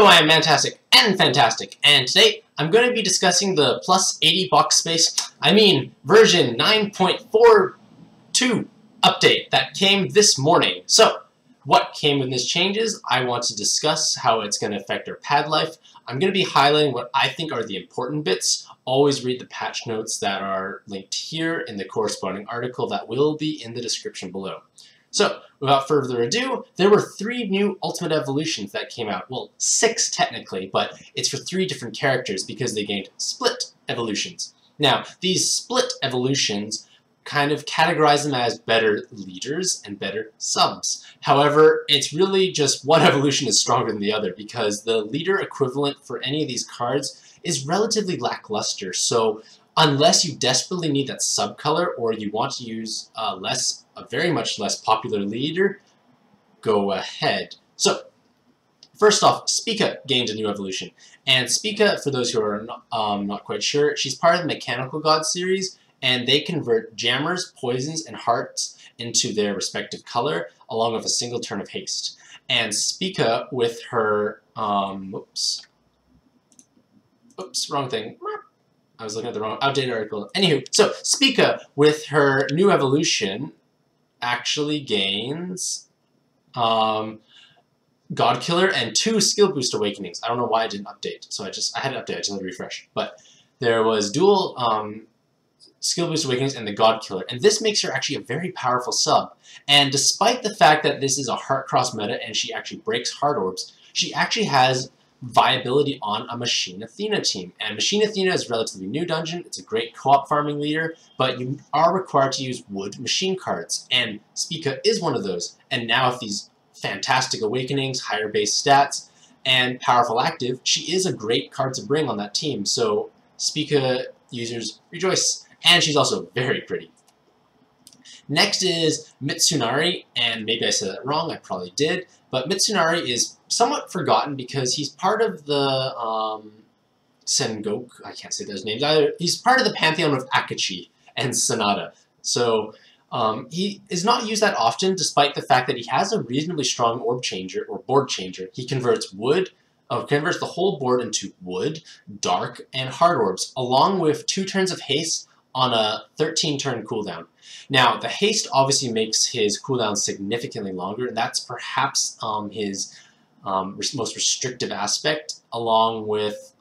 Hello, I am Mantastic and Fantastic, and today I'm going to be discussing the plus 80 box space, version 9.42 update that came this morning. So, what came in these changes? I want to discuss how it's going to affect our pad life. I'm going to be highlighting what I think are the important bits. Always read the patch notes that are linked here in the corresponding article that will be in the description below. So, without further ado, there were 3 new Ultimate Evolutions that came out. Well, 6 technically, but it's for 3 different characters because they gained split evolutions. Now, these split evolutions kind of categorize them as better leaders and better subs. However, it's really just one evolution is stronger than the other because the leader equivalent for any of these cards is relatively lackluster. So, unless you desperately need that sub color or you want to use a very much less popular leader, go ahead. So, first off, Speaka gained a new evolution. And Speaka, for those who are not quite sure, she's part of the Mechanical God series, and they convert jammers, poisons, and hearts into their respective color, along with a single turn of haste. And Speaka, with her, oops, wrong thing. I was looking at the wrong outdated article. Anywho, so Speaka, with her new evolution, actually gains God Killer and 2 Skill Boost Awakenings. I don't know why I didn't update, so I had to update. I just had to refresh. But there was dual Skill Boost Awakenings and the God Killer, and this makes her actually a very powerful sub. And despite the fact that this is a Heart Cross meta and she actually breaks Heart Orbs, she actually has viability on a Machine Athena team. And Machine Athena is a relatively new dungeon. It's a great co-op farming leader, but you are required to use wood machine cards, and Speaka is one of those. And now with these fantastic awakenings, higher base stats, and powerful active, she is a great card to bring on that team. So Speaka users rejoice. And she's also very pretty. Next is Mitsunari, and maybe I said that wrong, I probably did, but Mitsunari is somewhat forgotten because he's part of the Sengoku, I can't say those names either, he's part of the pantheon of Akachi and Sonata. So he is not used that often despite the fact that he has a reasonably strong orb changer or board changer. He converts converts the whole board into wood, dark, and hard orbs, along with 2 turns of haste on a 13-turn cooldown. Now, the haste obviously makes his cooldown significantly longer, and that's perhaps his most restrictive aspect, along with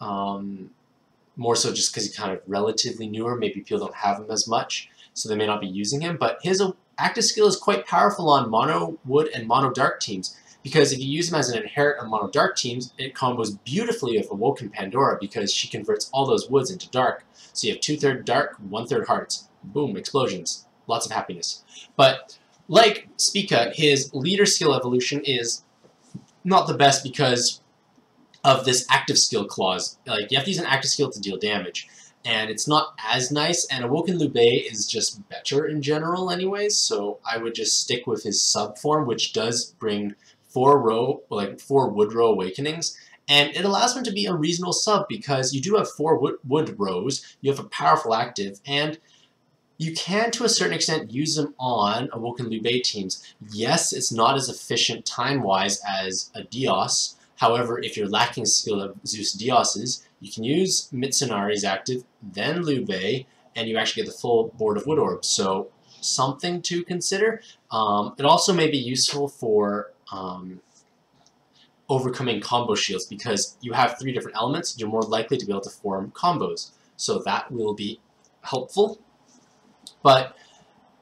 more so just because he's kind of relatively newer, maybe people don't have him as much, so they may not be using him, but his active skill is quite powerful on mono wood and mono dark teams, because if you use him as an inherit on mono dark teams, it combos beautifully with Awoken Pandora because she converts all those woods into dark. So you have 2/3 dark, 1/3 hearts. Boom, explosions. Lots of happiness. But like Speaka, his leader skill evolution is not the best because of this active skill clause. Like, you have to use an active skill to deal damage. And it's not as nice, and Awoken Liu Bei is just better in general anyways, so I would just stick with his sub form, which does bring 4 wood row awakenings, and it allows him to be a reasonable sub because you do have 4 wood rows, you have a powerful active, and you can to a certain extent use them on Awoken Liu Bei teams. Yes, it's not as efficient time-wise as a Dios, however, if you're lacking skill of Zeus Dioses, you can use Mitsunari's active, then Liu Bei, and you actually get the full board of wood orbs, so something to consider. It also may be useful for overcoming combo shields because you have 3 different elements, you're more likely to be able to form combos. So that will be helpful. But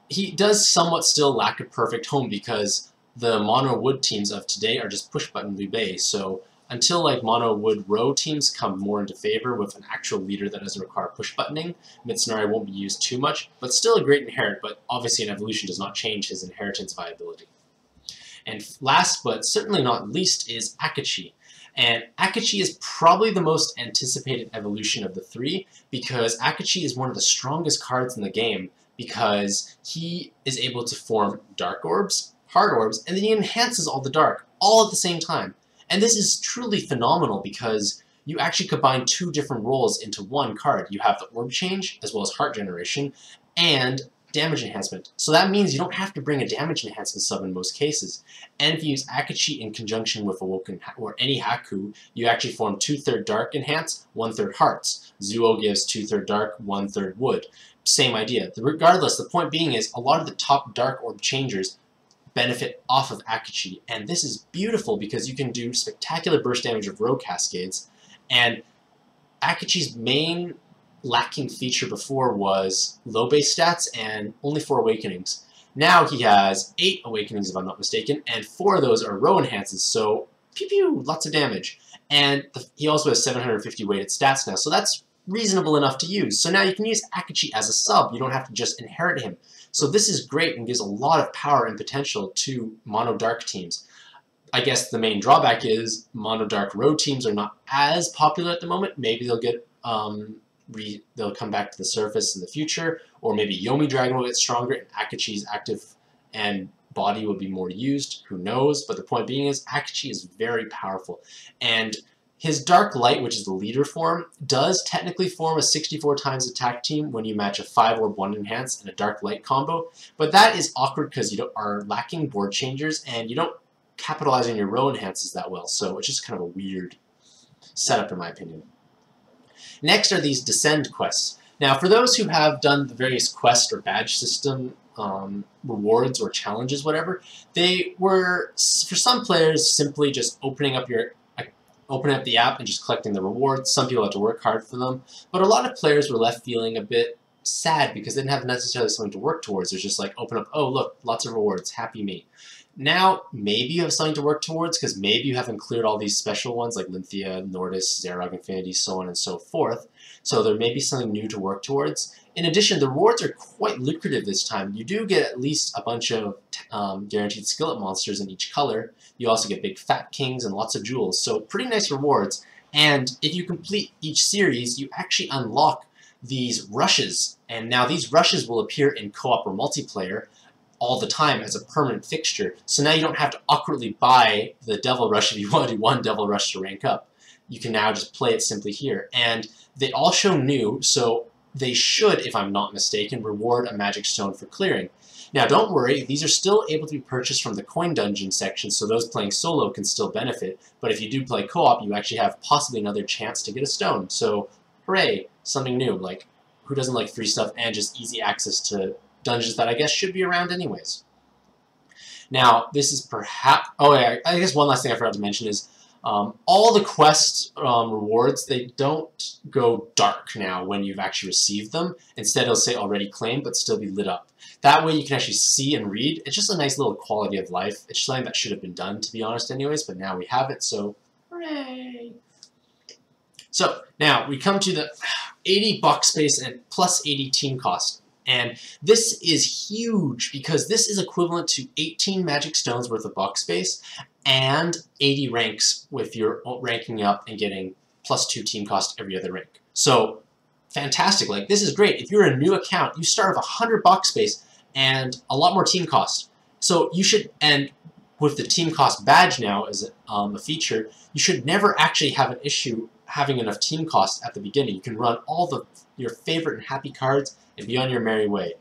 he does somewhat still lack a perfect home because the mono wood teams of today are just push button Liu Bei. So until like mono wood row teams come more into favor with an actual leader that doesn't require push buttoning, Mitsunari won't be used too much, but still a great inherit, but obviously an evolution does not change his inheritance viability. And last, but certainly not least, is Akachi. And Akachi is probably the most anticipated evolution of the 3 because Akachi is one of the strongest cards in the game because he is able to form dark orbs, hard orbs, and then he enhances all the dark, all at the same time. And this is truly phenomenal because you actually combine 2 different roles into one card. You have the orb change, as well as heart generation, and damage enhancement. So that means you don't have to bring a damage enhancement sub in most cases. And if you use Akachi in conjunction with Awoken or any Haku, you actually form 2/3 Dark Enhance, 1/3 Hearts. Zuo gives 2/3 Dark, 1/3 Wood. Same idea. Regardless, the point being is a lot of the top Dark Orb changers benefit off of Akachi, and this is beautiful because you can do spectacular burst damage of Rogue Cascades, and Akachi's main lacking feature before was low base stats and only 4 awakenings. Now he has 8 awakenings if I'm not mistaken, and 4 of those are row enhances, so pew pew, lots of damage. And he also has 750 weighted stats now, so that's reasonable enough to use. So now you can use Akachi as a sub, you don't have to just inherit him. So this is great and gives a lot of power and potential to mono dark teams. I guess the main drawback is mono dark row teams are not as popular at the moment. Maybe they'll get they'll come back to the surface in the future, or maybe Yomi Dragon will get stronger and Akachi's active and body will be more used. Who knows? But the point being is Akachi is very powerful, and his Dark Light, which is the leader form, does technically form a 64 times attack team when you match a 5 orb 1 enhance and a Dark Light combo, but that is awkward because you are lacking board changers and you don't capitalize on your row enhances that well, so it's just kind of a weird setup in my opinion. Next are these Descend quests. Now for those who have done the various quest or badge system rewards or challenges, whatever, they were, for some players, simply just opening up the app and just collecting the rewards. Some people had to work hard for them, but a lot of players were left feeling a bit sad because they didn't have necessarily something to work towards. It's just like, open up, oh look, lots of rewards, happy me. Now, maybe you have something to work towards because maybe you haven't cleared all these special ones like Lynthia, Nordis, Zarog Infinity, so on and so forth. So there may be something new to work towards. In addition, the rewards are quite lucrative this time. You do get at least a bunch of guaranteed skillet monsters in each color. You also get big fat kings and lots of jewels, so pretty nice rewards. And if you complete each series, you actually unlock these rushes. And now these rushes will appear in co-op or multiplayer all the time as a permanent fixture. So now you don't have to awkwardly buy the Devil Rush if you want to do one Devil Rush to rank up. You can now just play it simply here. And they all show new, so they should, if I'm not mistaken, reward a magic stone for clearing. Now don't worry, these are still able to be purchased from the coin dungeon section, so those playing solo can still benefit, but if you do play co-op, you actually have possibly another chance to get a stone. So hooray, something new. Like, who doesn't like free stuff and just easy access to dungeons that I guess should be around anyways. Now, this is perhaps... oh yeah, I guess one last thing I forgot to mention is all the quest rewards, they don't go dark now when you've actually received them. Instead, it'll say already claimed, but still be lit up. That way you can actually see and read. It's just a nice little quality of life. It's something that should have been done, to be honest anyways, but now we have it, so hooray! So, now we come to the 80 box space and plus 80 team cost. And this is huge because this is equivalent to 18 magic stones worth of box space and 80 ranks if you're ranking up and getting plus 2 team cost every other rank. So fantastic, like this is great. If you're a new account, you start with 100 box space and a lot more team cost. So you should, and with the team cost badge now as a feature, you should never actually have an issue having enough team cost at the beginning. You can run all your favorite and happy cards and be on your merry way.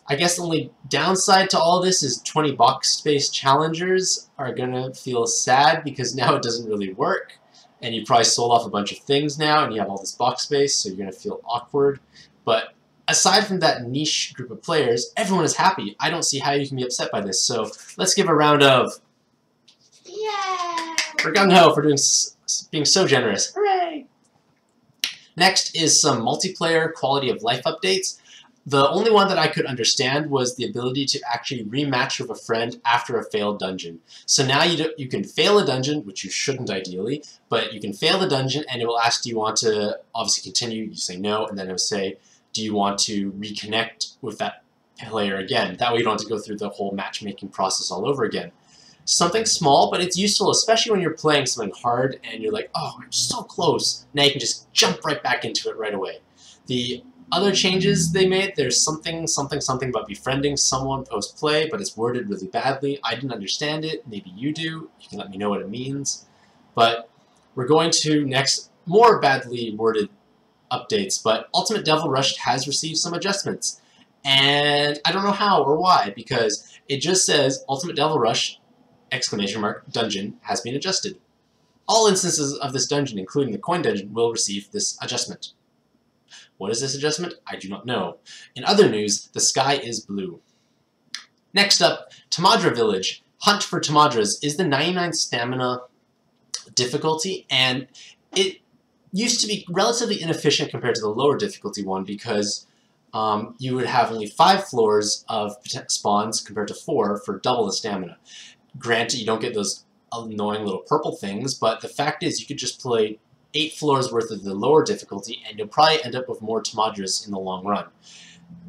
I guess the only downside to all this is 20 box space challengers are gonna feel sad because now it doesn't really work, and you probably sold off a bunch of things now and you have all this box space, so you're gonna feel awkward. But aside from that niche group of players, everyone is happy. I don't see how you can be upset by this, so let's give a round of yeah for gung-ho for being so generous. Hooray! Next is some multiplayer quality of life updates. The only one that I could understand was the ability to actually rematch with a friend after a failed dungeon. So now you can fail a dungeon, which you shouldn't ideally, but you can fail the dungeon and it will ask, do you want to obviously continue? You say no, and then it will say, do you want to reconnect with that player again? That way you don't have to go through the whole matchmaking process all over again. Something small, but it's useful, especially when you're playing something hard and you're like, oh, I'm so close. Now you can just jump right back into it right away. The other changes they made, there's something about befriending someone post-play, but it's worded really badly. I didn't understand it. Maybe you do. You can let me know what it means. But we're going to next more badly worded updates, but Ultimate Devil Rush has received some adjustments. And I don't know how or why, because it just says Ultimate Devil Rush, ! Dungeon has been adjusted. All instances of this dungeon, including the coin dungeon, will receive this adjustment. What is this adjustment? I do not know. In other news, the sky is blue. Next up, Tamdor Village. Hunt for Tamdras is the 99 stamina difficulty, and it used to be relatively inefficient compared to the lower difficulty one because you would have only 5 floors of spawns compared to 4 for double the stamina. Granted, you don't get those annoying little purple things, but the fact is you could just play 8 floors worth of the lower difficulty and you'll probably end up with more Tamdras in the long run.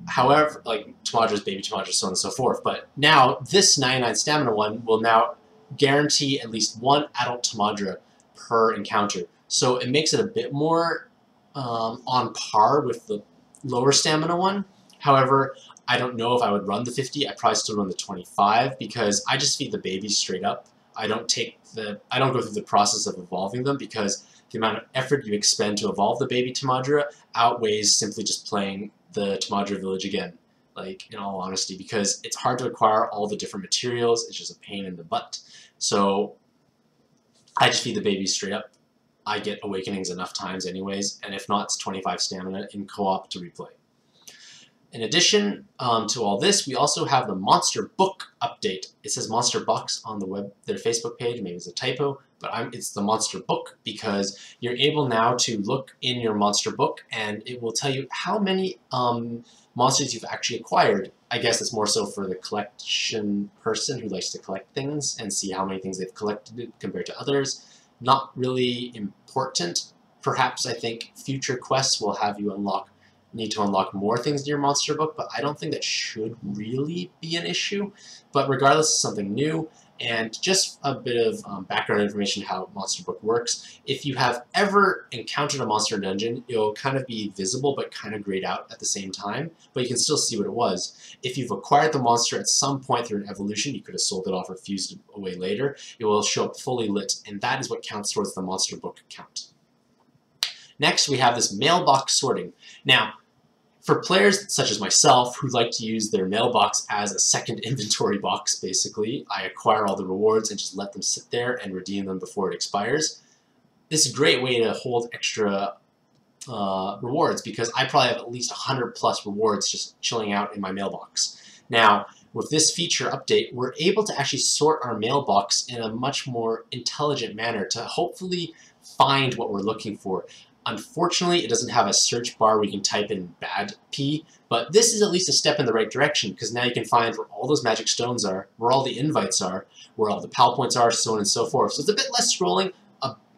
However, like Tamdras, baby Tamdras, so on and so forth. But now, this 99 stamina one will now guarantee at least 1 adult Tamdra per encounter. So it makes it a bit more on par with the lower stamina one. However, I don't know if I would run the 50. I'd probably still run the 25 because I just feed the babies straight up. I don't go through the process of evolving them because the amount of effort you expend to evolve the baby Tamdra outweighs simply just playing the Tamdor Village again, like, in all honesty, because it's hard to acquire all the different materials. It's just a pain in the butt. So I just feed the babies straight up. I get awakenings enough times anyways, and if not, it's 25 stamina in co-op to replay. In addition to all this, we also have the Monster Book update. It says Monster Box on their Facebook page. Maybe it's a typo, but it's the Monster Book because you're able now to look in your Monster Book and it will tell you how many monsters you've actually acquired. I guess it's more so for the collection person who likes to collect things and see how many things they've collected compared to others. Not really important. Perhaps I think future quests will have you need to unlock more things in your monster book, but I don't think that should really be an issue. But regardless, it's something new, and just a bit of background information how monster book works. If you have ever encountered a monster dungeon, it'll kind of be visible but kind of grayed out at the same time, but you can still see what it was. If you've acquired the monster at some point through an evolution, you could have sold it off or fused it away later, it will show up fully lit, and that is what counts towards the monster book count. Next, we have this mailbox sorting. Now, for players such as myself who like to use their mailbox as a second inventory box, basically, I acquire all the rewards and just let them sit there and redeem them before it expires. This is a great way to hold extra rewards because I probably have at least 100 plus rewards just chilling out in my mailbox. Now, with this feature update, we're able to actually sort our mailbox in a much more intelligent manner to hopefully find what we're looking for. Unfortunately, it doesn't have a search bar where you can type in bad P, but this is at least a step in the right direction because now you can find where all those magic stones are, where all the invites are, where all the PAL points are, so on and so forth. So it's a bit less scrolling.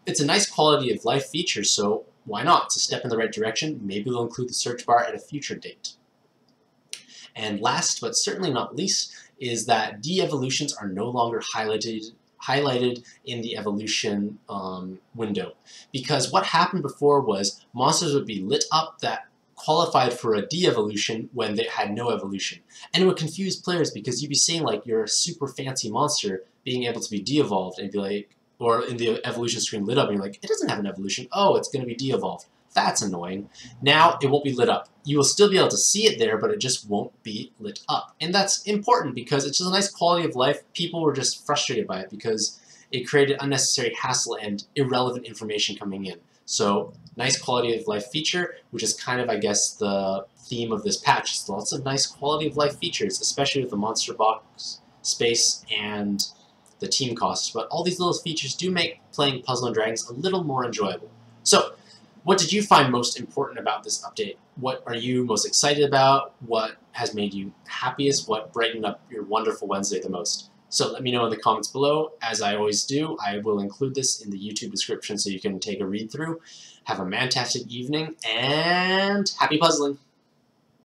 It's a nice quality of life feature, so why not? It's a step in the right direction. Maybe we'll include the search bar at a future date. And last, but certainly not least, is that de-evolutions are no longer highlighted in the evolution window. Because what happened before was monsters would be lit up that qualified for a de-evolution when they had no evolution. And it would confuse players because you'd be seeing like your super fancy monster being able to be de-evolved and be like, or in the evolution screen lit up and you're like, it doesn't have an evolution. Oh, it's going to be de-evolved. That's annoying. Now it won't be lit up. You will still be able to see it there, but it just won't be lit up. And that's important because it's just a nice quality of life. People were just frustrated by it because it created unnecessary hassle and irrelevant information coming in. So, nice quality of life feature, which is kind of, I guess, the theme of this patch. It's lots of nice quality of life features, especially with the monster box space and the team costs. But all these little features do make playing Puzzle & Dragons a little more enjoyable. So, what did you find most important about this update? What are you most excited about? What has made you happiest? What brightened up your wonderful Wednesday the most? So let me know in the comments below. As I always do, I will include this in the YouTube description so you can take a read through. Have a mantastic evening, and happy puzzling!